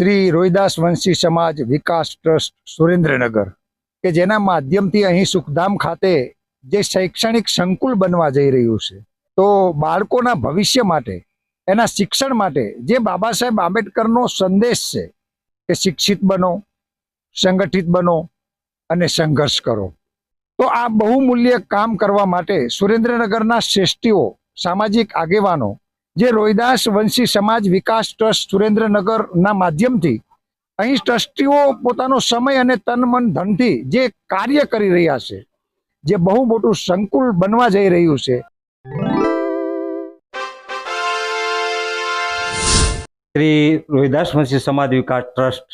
શ્રી રોહિદાસ વંશી સમાજ વિકાસ ટ્રસ્ટ સુરેન્દ્રનગર કે જેના માધ્યમથી અહીં સુખધામ ખાતે જે શૈક્ષણિક સંકુલ બનવા જઈ રહ્યું છે, તો બાળકોના ભવિષ્ય માટે, એના શિક્ષણ માટે જે બાબા સાહેબ આંબેડકરનો સંદેશ છે કે શિક્ષિત બનો, સંગઠિત બનો અને સંઘર્ષ કરો, તો આ બહુમૂલ્ય કામ કરવા માટે સુરેન્દ્રનગરના શ્રેષ્ઠીઓ, સામાજિક આગેવાનો જે રોહિદાસ વંશી સમાજ વિકાસ ટ્રસ્ટ સુરેન્દ્રનગરના માધ્યમથી અહીં ટ્રસ્ટીઓ પોતાનો સમય અને તન મન ધનથી જે કાર્ય કરી રહ્યા છે, જે બહુ મોટું સંકુલ બનવા જઈ રહ્યું છે. શ્રી રોહિદાસ વંશી સમાજ વિકાસ ટ્રસ્ટ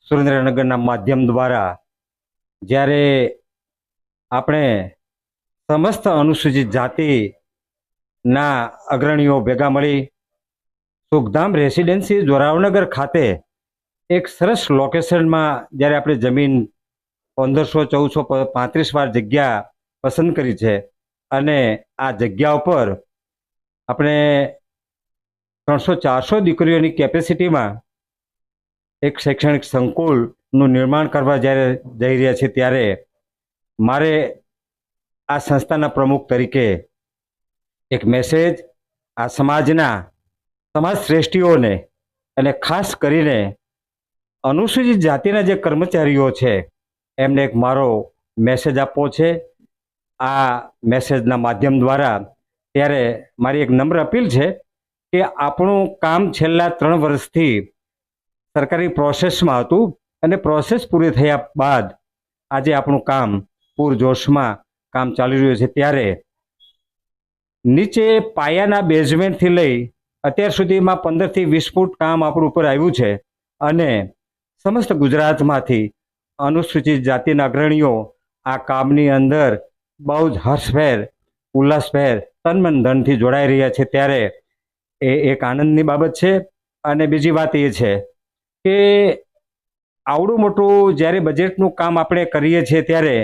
સુરેન્દ્રનગરના માધ્યમ દ્વારા જ્યારે આપણે સમસ્ત અનુસૂચિત જાતિના અગ્રણીઓ ભેગા મળી સુખધામ રેસિડેન્સી જોરાવનગર ખાતે એક સરસ લોકેશનમાં જ્યારે આપણે જમીન 1500-1435 વાર જગ્યા પસંદ કરી છે અને આ જગ્યા ઉપર આપણે 300-400 દીકરીઓની કેપેસિટીમાં એક શૈક્ષણિક સંકુલનું નિર્માણ કરવા જ્યારે જઈ રહ્યા છે, ત્યારે મારે આ સંસ્થાના પ્રમુખ તરીકે એક મેસેજ આ સમાજ શ્રેષ્ઠીઓને અને ખાસ કરીને અનુસૂચિત જાતિના જે કર્મચારીઓ છે એમને એક મારો મેસેજ આપવો છે. આ મેસેજના માધ્યમ દ્વારા ત્યારે મારી એક નમ્ર અપીલ છે કે આપણું કામ છેલ્લા 3 વર્ષથી સરકારી પ્રોસેસમાં હતું અને પ્રોસેસ પૂરી થયા બાદ આજે આપણું કામ પૂરજોશમાં કામ ચાલી રહ્યું છે, ત્યારે નીચે પાયાના બેઝમેન્ટથી લઈ અત્યાર સુધીમાં 15થી 20 ફૂટ કામ આપણું ઉપર આવ્યું છે અને સમસ્ત ગુજરાતમાંથી અનુસૂચિત જાતિના અગ્રણીઓ આ કામની અંદર બહુ જ હર્ષભેર, ઉલ્લાસભેર, તન મન ધનથી જોડાઈ રહ્યા છે, ત્યારે એ એક આનંદની બાબત છે. અને બીજી વાત એ છે કે આવડું મોટું જ્યારે બજેટનું કામ આપણે કરીએ છીએ ત્યારે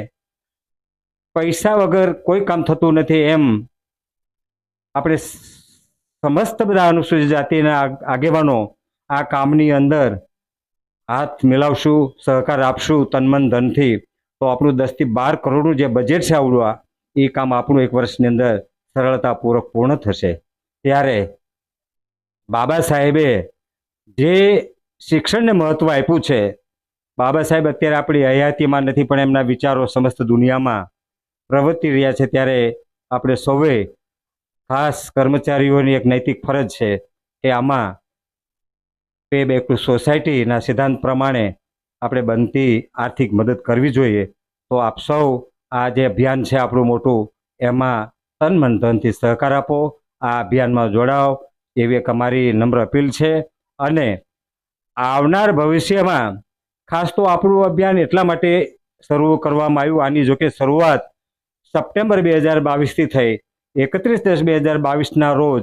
પૈસા વગર કોઈ કામ થતું નથી, એમ આપણે સમસ્ત બધા અનુસૂચિત જાતિના આગેવાનો આ કામની અંદર હાથ મિલાવશું, સહકાર આપશું તન મન ધનથી, તો આપણું 10થી 12 કરોડનું જે બજેટ છે આવડું, એ કામ આપણું 1 વર્ષની અંદર સરળતાપૂર્વક પૂર્ણ થશે. ત્યારે બાબા સાહેબે જે શિક્ષણને મહત્વ આપ્યું છે, બાબા સાહેબ અત્યારે આપણી હયાતીમાં નથી પણ એમના વિચારો સમસ્ત દુનિયામાં પ્રવર્તી રહ્યા છે, ત્યારે આપણે સૌએ ખાસ કર્મચારીઓની એક નૈતિક ફરજ છે કે આમાં પે બેક ટુ સોસાયટીના સિદ્ધાંત પ્રમાણે આપણે બનતી આર્થિક મદદ કરવી જોઈએ. તો આપ સૌ આ જે અભિયાન છે આપણું મોટું, એમાં તન મન ધનથી સહકાર આપો, આ અભિયાનમાં જોડાઓ, એવી એક અમારી નમ્ર અપીલ છે. અને આવનાર ભવિષ્યમાં ખાસ તો આપણું અભિયાન એટલા માટે શરૂ કરવામાં આવ્યું, આની જોકે શરૂઆત સપ્ટેમ્બર 2022થી થઈ. 31/10/2022ના રોજ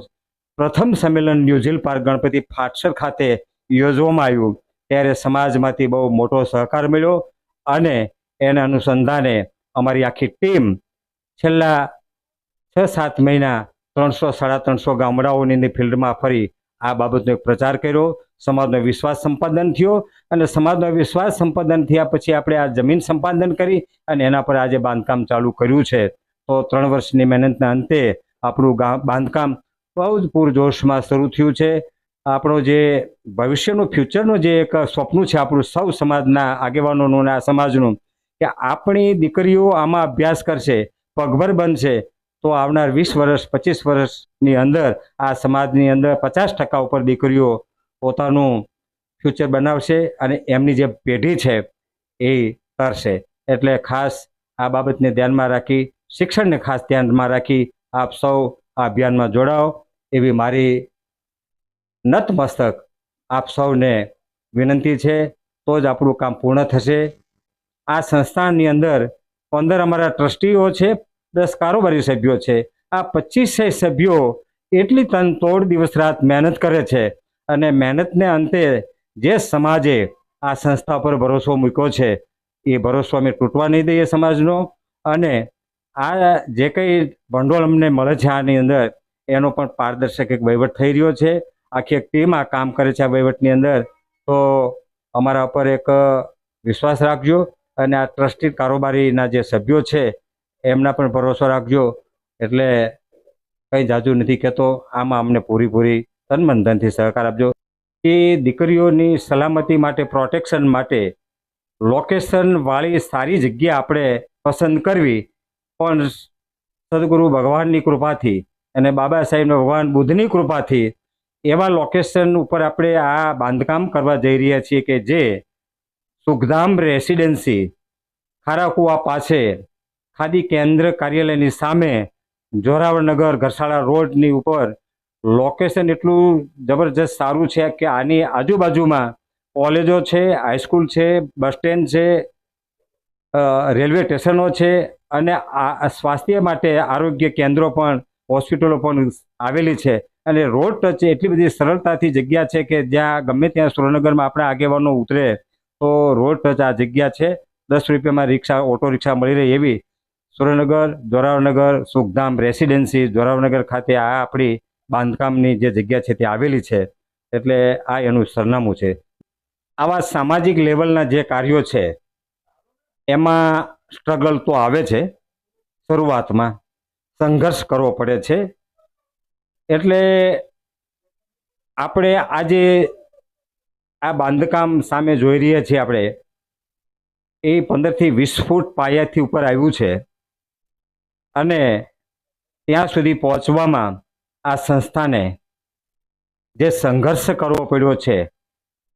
પ્રથમ સંમેલન ન્યુઝીલ પાર્ક ગણપતિ ફાટસર ખાતે યોજવામાં આવ્યું, ત્યારે સમાજમાંથી બહુ મોટો સહકાર મળ્યો અને એના અનુસંધાને અમારી આખી ટીમ છેલ્લા 6-7 મહિના 300-350 ગામડાઓની ફિલ્ડમાં ફરી આ બાબતનો એક પ્રચાર કર્યો, સમાજનો વિશ્વાસ સંપાદન થયો અને સમાજનો વિશ્વાસ સંપાદન થયા પછી આપણે આ જમીન સંપાદન કરી અને એના પર આજે બાંધકામ ચાલુ કર્યું છે. તો 3 વર્ષની મહેનતના અંતે આપણું બાંધકામ બહુ જ પૂરજોશમાં શરૂ થયું છે. આપણું જે ભવિષ્યનું ફ્યુચરનું જે એક સ્વપ્ન છે આપણું સૌ સમાજના આગેવાનોનું અને આ સમાજનું, કે આપણી દીકરીઓ આમાં અભ્યાસ કરશે, પગભર બનશે, તો આવનાર 20 વર્ષ 25 વર્ષની અંદર આ સમાજની અંદર 50% ઉપર દીકરીઓ પોતાનું ફ્યુચર બનાવશે અને એમની જે પેઢી છે એ તરશે. એટલે ખાસ આ બાબતને ધ્યાનમાં રાખી, શિક્ષણને ખાસ ધ્યાનમાં રાખી આપ સૌ આ અભિયાનમાં જોડાઓ, એવી મારી નતમસ્તક આપ સૌને વિનંતી છે. તો જ આપણું કામ પૂર્ણ થશે. આ સંસ્થાની અંદર 15 અમારા ટ્રસ્ટીઓ છે, 10 કારોબારી સભ્યો છે. આ 25 સભ્યો એટલી તનતોડ દિવસ રાત મહેનત કરે છે અને મહેનતને અંતે જે સમાજે આ સંસ્થા પર ભરોસો મૂક્યો છે એ ભરોસો અમે તૂટવા નહીં દઈએ સમાજનો. અને આ જે કંઈ ભંડોળ અમને મળે છે આની અંદર, એનો પણ પારદર્શક એક વહીવટ થઈ રહ્યો છે. આખી એક ટીમ આ કામ કરે છે આ વહીવટની અંદર. તો અમારા ઉપર એક વિશ્વાસ રાખજો અને આ ટ્રસ્ટી કારોબારીના જે સભ્યો છે એમના પણ ભરોસો રાખજો. એટલે કંઈ જાજુ નથી કહેતો, આમાં અમને પૂરી તન મન ધનથી સહકાર આપજો. એ દીકરીઓની સલામતી માટે, પ્રોટેક્શન માટે લોકેશન વાળી સારી જગ્યા આપણે પસંદ કરવી, પણ સદગુરુ ભગવાનની કૃપાથી અને બાબા સાહેબ ભગવાન બુદ્ધની કૃપાથી એવા લોકેશન ઉપર આપણે આ બાંધકામ કરવા જઈ રહ્યા છીએ કે જે સુખધામ રેસિડેન્સી ખારાકુવા પાસે ખાદી કેન્દ્ર કાર્યાલયની સામે જોરાવરનગર ઘરસાળા રોડની ઉપર લોકેશન એટલું જબરજસ્ત સારું છે કે આની આજુબાજુમાં કોલેજો છે, હાઈસ્કૂલ છે, બસ સ્ટેન્ડ છે, રેલવે સ્ટેશનો છે અને આ સ્વાસ્થ્ય માટે આરોગ્ય કેન્દ્રો પણ, હોસ્પિટલો પણ આવેલી છે. અને રોડ ટચ એટલી બધી સરળતાથી જગ્યા છે કે જ્યાં ગમે ત્યાં સુરેન્દ્રનગરમાં આપણે આગેવાનો ઉતરે તો રોડ ટચ આ જગ્યા છે. 10 રૂપિયામાં ઓટો રિક્ષા મળી રહે એવી સુરેન્દ્રનગર જોરાવરનગર સુખધામ રેસિડેન્સી જોરાવરનગર ખાતે આ આપણી બાંધકામની જે જગ્યા છે તે આવેલી છે. એટલે આ એનું સરનામું છે. આવા સામાજિક લેવલના જે કાર્યો છે એમાં સ્ટ્રગલ તો આવે છે, શરૂઆતમાં સંઘર્ષ કરવો પડે છે. એટલે આપણે આજે આ બાંધકામ સામે જોઈ રહ્યા છીએ આપણે, એ 15 થી 20 ફૂટ પાયાથી ઉપર આવ્યું છે અને ત્યાં સુધી પહોંચવામાં આ સંસ્થાને જે સંઘર્ષ કરવો પડ્યો છે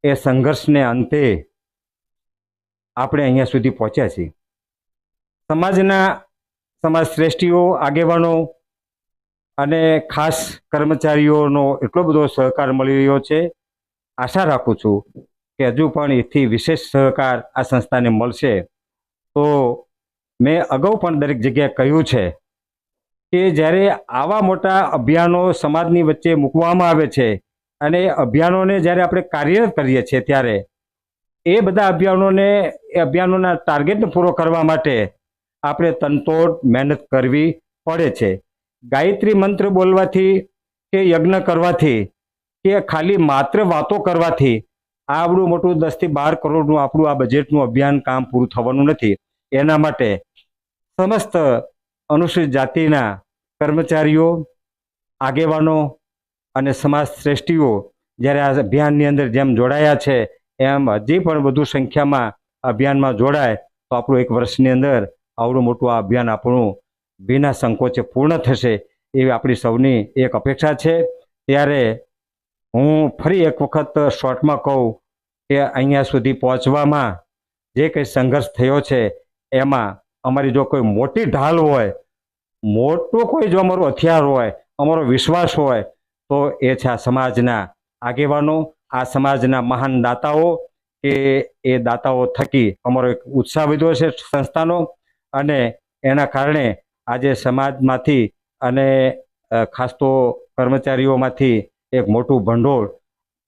એ સંઘર્ષને અંતે આપણે અહીંયા સુધી પહોંચ્યા છીએ. સમાજ શ્રેષ્ઠીઓ, આગેવાનો અને ખાસ કર્મચારીઓનો એટલો બધો સહકાર મળી રહ્યો છે. આશા રાખું છું કે હજુ પણ એથી વિશેષ સહકાર આ સંસ્થાને મળશે. તો મેં અગાઉ પણ દરેક જગ્યાએ કહ્યું છે કે જ્યારે આવા મોટા અભિયાનો સમાજની વચ્ચે મૂકવામાં આવે છે અને અભિયાનોને જ્યારે આપણે કાર્યરત કરીએ છીએ ત્યારે એ બધા અભિયાનોના ટાર્ગેટને પૂરો કરવા માટે આપણે તનતોડ મહેનત કરવી પડે છે. ગાયત્રી મંત્ર બોલવાથી કે યજ્ઞ કરવાથી કે ખાલી માત્ર વાતો કરવાથી આવડું મોટું 10 થી 12 કરોડનું આપણું આ બજેટનું અભિયાન કામ પૂરું થવાનું નથી. એના માટે સમસ્ત અનુસૂચિત જાતિના કર્મચારીઓ, આગેવાનો અને સમાજ શ્રેષ્ઠીઓ જ્યારે આ અભિયાનની અંદર જેમ જોડાયા છે એમ હજી પણ વધુ સંખ્યામાં અભિયાનમાં જોડાય તો આપણું 1 વર્ષની અંદર આવડું મોટું આ અભિયાન આપણું વિના સંકોચે પૂર્ણ થશે એવી આપણી સૌની એક અપેક્ષા છે. ત્યારે હું ફરી એક વખત શોર્ટમાં કહું કે અહીંયા સુધી પહોંચવામાં જે કંઈ સંઘર્ષ થયો છે એમાં અમારી જો કોઈ મોટી ઢાલ હોય, મોટો કોઈ જો અમારો હથિયાર હોય, અમારો વિશ્વાસ હોય તો એ છે આ સમાજના આગેવાનો, આ સમાજના મહાન દાતાઓ કે એ દાતાઓ થકી અમારો એક ઉત્સાહ વધ્યો છે સંસ્થાનો. અને એના કારણે આજે સમાજમાંથી અને ખાસ તો કર્મચારીઓમાંથી એક મોટું ભંડોળ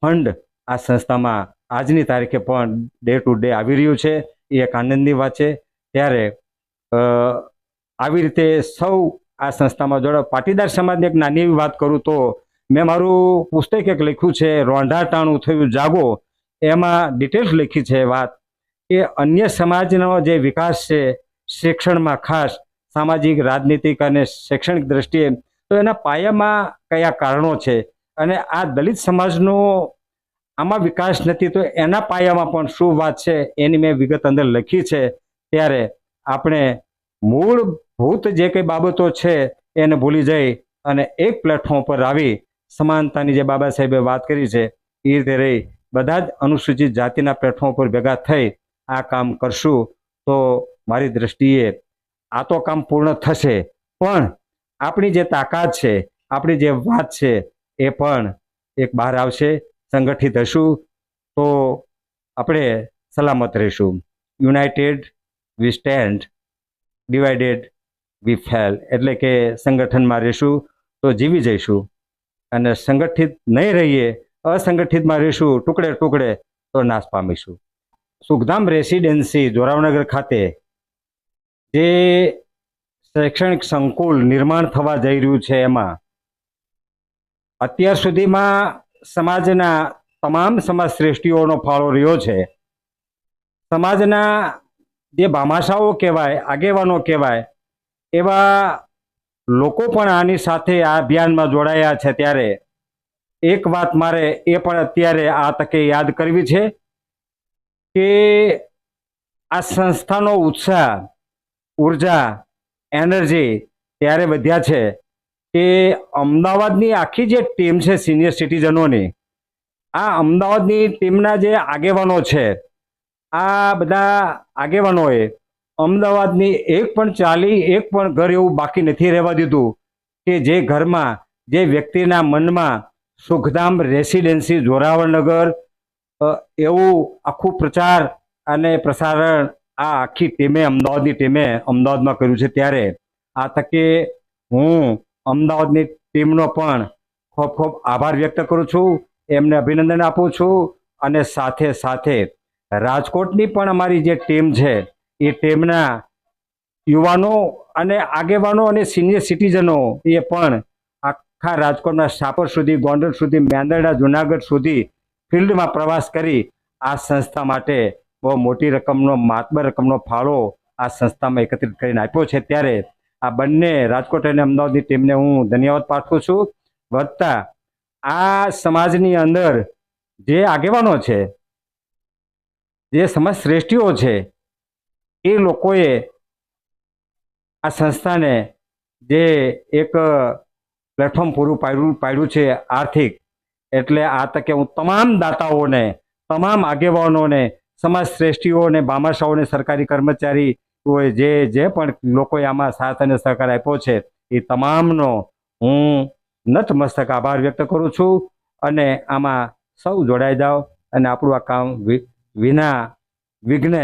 ફંડ આ સંસ્થામાં આજની તારીખે પણ ડે ટુ ડે આવી રહ્યું છે. એ એક આનંદની વાત છે. ત્યારે આવી રીતે સૌ આ સંસ્થામાં જોડાવ. પાટીદાર સમાજની એક નાની એવી વાત કરું તો મેં મારું પુસ્તક એક લખ્યું છે, રોંઢાટાણું થયું જાગો. એમાં ડિટેલ્સ લખી છે વાત કે અન્ય સમાજનો જે વિકાસ છે શિક્ષણમાં, ખાસ સામાજિક, રાજનીતિક અને શૈક્ષણિક દ્રષ્ટિએ, તો એના પાયામાં કયા કારણો છે અને આ દલિત સમાજનો આમાં વિકાસ નથી તો એના પાયામાં પણ શું વાત છે એની મેં વિગત અંદર લખી છે. ત્યારે આપણે મૂળભૂત જે કંઈ બાબતો છે એને ભૂલી જઈ અને એક પ્લેટફોર્મ પર આવી સમાનતાની જે બાબા સાહેબે વાત કરી છે એ રીતે રહી બધા જ અનુસૂચિત જાતિના પ્લેટફોર્મ પર ભેગા થઈ આ કામ કરશું તો મારી દ્રષ્ટિએ આ તો કામ પૂર્ણ થશે, પણ આપણી જે તાકાત છે, આપણી જે વાત છે એ પણ એક બહાર આવશે. સંગઠિત હશું તો આપણે સલામત રહીશું. United we stand, divided we fail. એટલે કે સંગઠનમાં રહીશું તો જીવી જઈશું અને સંગઠિત નહીં રહીએ, અસંગઠિતમાં રહીશું, ટુકડે ટુકડે તો નાશ પામીશું. સુખધામ રેસિડેન્સી જોરાવનગર ખાતે જે શૈક્ષણિક સંકુલ નિર્માણ થવા જઈ રહ્યું છે એમાં અત્યાર સુધીમાં સમાજના તમામ સમાજ શ્રેષ્ઠીઓનો ફાળો રહ્યો છે. સમાજના જે ભામાશાઓ કહેવાય, આગેવાનો કહેવાય, એવા લોકો પણ આની સાથે આ અભિયાનમાં જોડાયા છે. ત્યારે એક વાત મારે એ પણ અત્યારે આ તકે યાદ કરવી છે કે આ સંસ્થાનો ઉત્સાહ, ઉર્જા, એનર્જી ત્યારે વધ્યા છે કે અમદાવાદની આખી જે ટીમ છે સિનિયર સિટીઝનોની, આ અમદાવાદની ટીમના જે આગેવાનો છે, આ બધા આગેવાનોએ અમદાવાદની એક પણ ઘર એવું બાકી નથી રહેવા દીધું કે જે ઘરમાં, જે વ્યક્તિના મનમાં સુખધામ રેસિડેન્સી જોરાવરનગર એવું આખું પ્રચાર અને પ્રસારણ આ આખી ટીમે, અમદાવાદની ટીમે અમદાવાદમાં કર્યું છે. ત્યારે આ તકે હું અમદાવાદની ટીમનો પણ ખૂબ ખૂબ આભાર વ્યક્ત કરું છું, એમને અભિનંદન આપું છું. અને સાથે સાથે રાજકોટની પણ અમારી જે ટીમ છે એ ટીમના યુવાનો અને આગેવાનો અને સિનિયર સિટીઝનો એ પણ આખા રાજકોટના શાપર સુધી, ગોંડલ સુધી, મેંદરડા, જુનાગઢ સુધી ફિલ્ડમાં પ્રવાસ કરી આ સંસ્થા માટે બહુ મોટી રકમનો, માતબર રકમનો ફાળો આ સંસ્થામાં એકત્રિત કરીને આપ્યો છે. ત્યારે આ બંને રાજકોટ અને અમદાવાદની ટીમને હું ધન્યવાદ પાઠવું છું. વધતા આ સમાજની અંદર જે આગેવાનો છે, જે સમાજ શ્રેષ્ઠીઓ છે, એ લોકોએ આ સંસ્થાને જે એક પ્લેટફોર્મ પૂરું પાડ્યું છે આર્થિક, એટલે આ તકે હું તમામ દાતાઓને, તમામ આગેવાનોને, સમાજ શ્રેષ્ઠીઓને, ભામાશાઓને, સરકારી કર્મચારીઓએ જે પણ લોકોએ આમાં સાથ અને સહકાર આપ્યો છે એ તમામનો હું નતમસ્તક આભાર વ્યક્ત કરું છું. અને આમાં સૌ જોડાઈ જાઓ અને આપણું આ કામ વિના વિઘ્ને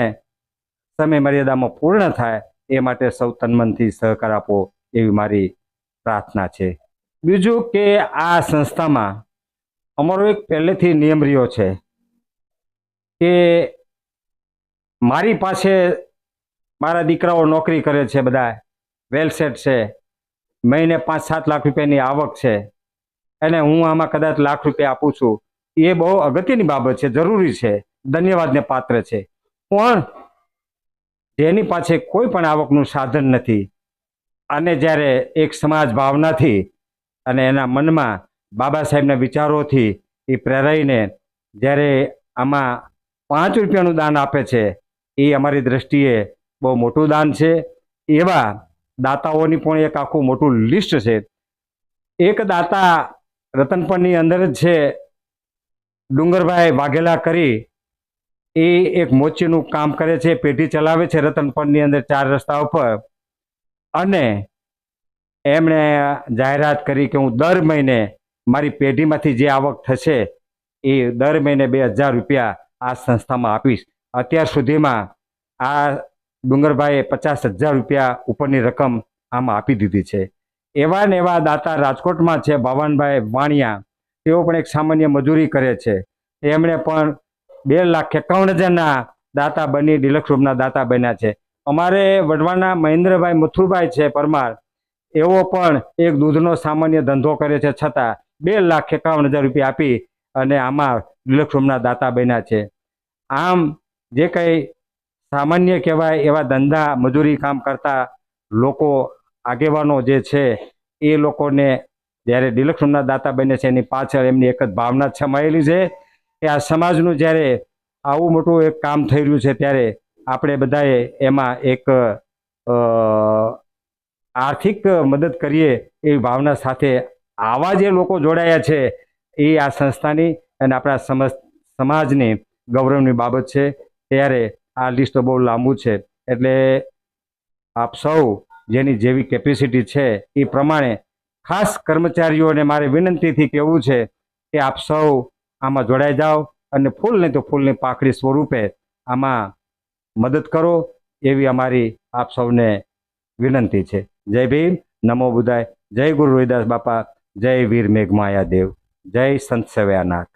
સમય મર્યાદામાં પૂર્ણ થાય એ માટે સૌ તનમનથી સહકાર આપો એવી મારી પ્રાર્થના છે. બીજું કે આ સંસ્થામાં અમારો એક પહેલેથી નિયમ રહ્યો છે કે મારી પાસે મારા દીકરાઓ નોકરી કરે છે, બધા વેલ સેટ છે, મહિને 5-7 લાખ રૂપિયાની આવક છે, અને હું આમાં કદાચ લાખ રૂપિયા આપું છું. એ બહુ અગત્યની બાબત છે, જરૂરી છે, ધન્યવાદને પાત્ર છે. પણ જેની પાસે કોઈ પણ આવકનું સાધન નથી અને જ્યારે એક સમાજ ભાવનાથી અને એના મનમાં બાબા સાહેબના વિચારોથી એ પ્રેરાઈને જ્યારે આમાં 5 રૂપિયાનું દાન આપે છે, એ અમારી દ્રષ્ટિએ બહુ મોટું દાન છે. એવા દાતાઓની પણ એક આખું મોટું લિસ્ટ છે. એક દાતા રતનપરની અંદર જ છે, ડુંગરભાઈ વાઘેલા કરી, એ એક મોચીનું કામ કરે છે, પેઢી ચલાવે છે રતનપરની અંદર 4 રસ્તા ઉપર. અને એમણે જાહેરાત કરી કે હું દર મહિને મારી પેઢીમાંથી જે આવક થશે એ દર મહિને 2000 રૂપિયા આ સંસ્થામાં આપીશ. અત્યાર સુધીમાં આ ડુંગરભાઈએ 50,000 રૂપિયા ઉપરની રકમ આમાં આપી દીધી છે. એવા ને એવા દાતા રાજકોટમાં છે, ભવાનભાઈ વાણિયા, તેઓ પણ એક સામાન્ય મજૂરી કરે છે. એમણે પણ 2,51,000ના દાતા બની ડિલક્ષ રૂમના દાતા બન્યા છે. અમારે વડવાના મહેન્દ્રભાઈ મથુરભાઈ છે પરમાર, એવો પણ એક દૂધનો સામાન્ય ધંધો કરે છે, છતાં 2,51,000 રૂપિયા આપી અને આમાં ડિલક્ષ રૂમના દાતા બન્યા છે. આમ જે કંઈ સામાન્ય કહેવાય એવા ધંધા, મજૂરી કામ કરતા લોકો, આગેવાનો જે છે, એ લોકોને જ્યારે ડિલક્ષ રૂમના દાતા બને છે એની પાછળ એમની એક જ ભાવના છમાયેલી છે કે આ સમાજનું જ્યારે આવું મોટું એક કામ થઈ રહ્યું છે ત્યારે આપણે બધાએ એમાં એક આર્થિક મદદ કરીએ એવી ભાવના સાથે આવા જે લોકો જોડાયા છે એ આ સંસ્થાની અને આપણા સમાજની ગૌરવની બાબત છે. ત્યારે આ લિસ્ટ બહુ લાંબુ છે, એટલે આપ સૌ જેની જેવી કેપેસિટી છે એ પ્રમાણે ખાસ કર્મચારીઓને મારે વિનંતીથી કહેવું છે કે આપ સૌ આમાં જોડાઈ જાઓ અને ફૂલ નહીં તો ફૂલની પાંખડી સ્વરૂપે આમાં મદદ કરો એવી અમારી આપ સૌને વિનંતી છે. જય ભીમ, નમો બુદ્ધાય, જય ગુરુ રવિદાસ બાપા, જય વીર મેઘમાયા દેવ, જય સંત સેવયાનાથ.